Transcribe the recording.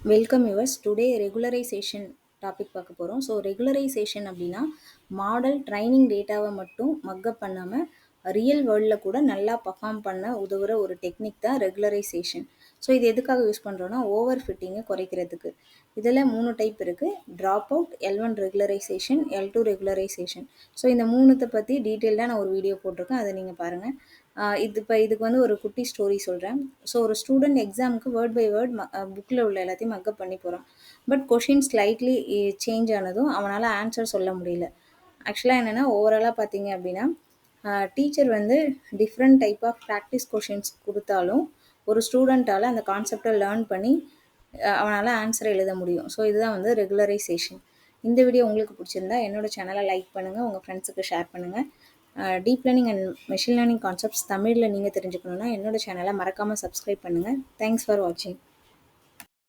Welcome yours. Today regularisation topic பார்க்க போகிறோம். So regularisation அப்படின்னா மாடல் ட்ரைனிங் டேட்டாவை மட்டும் மக்கப் பண்ணாமல் ரியல் வேர்ல்டில் கூட நல்லா பர்ஃபார்ம் பண்ண உதவுற ஒரு டெக்னிக் தான் ரெகுலரைசேஷன். ஸோ இது எதுக்காக யூஸ் பண்ணுறோன்னா ஓவர் ஃபிட்டிங்கை குறைக்கிறதுக்கு. இதில் 3 டைப் இருக்குது: drop out, L1 regularisation, L2 regularisation. So இந்த மூணுத்தை பற்றி டீட்டெயில்டாக நான் ஒரு வீடியோ போட்டிருக்கேன், அதை நீங்கள் பாருங்கள். இதுக்கு வந்து ஒரு குட்டி ஸ்டோரி சொல்கிறேன். ஸோ ஒரு ஸ்டூடெண்ட் எக்ஸாமுக்கு வேர்ட் பை வேர்ட் புக்கில் உள்ள எல்லாத்தையும் மக்கப் பண்ணி போகிறான். பட் கொஷின் ஸ்லைட்லி சேஞ்ச் ஆனதும் அவனால் ஆன்சர் சொல்ல முடியல. ஆக்சுவலாக என்னென்னா, ஓவராலாக பார்த்தீங்க அப்படின்னா டீச்சர் வந்து different type of practice questions கொடுத்தாலும் ஒரு ஸ்டூடெண்ட்டால் அந்த கான்செப்டை லேர்ன் பண்ணி அவனால் ஆன்சர் எழுத முடியும். ஸோ இதுதான் வந்து ரெகுலரைசேஷன். இந்த வீடியோ உங்களுக்கு பிடிச்சிருந்தா என்னோட சேனலை லைக் பண்ணுங்கள், உங்கள் ஃப்ரெண்ட்ஸுக்கு ஷேர் பண்ணுங்கள். Deep learning and machine learning concepts தமிழில் நீங்கள் தெரிஞ்சுக்கணுன்னா என்னோட சேனலை மறக்காமல் சப்ஸ்கிரைப் பண்ணுங்கள். தேங்க்ஸ் ஃபார் வாட்சிங்.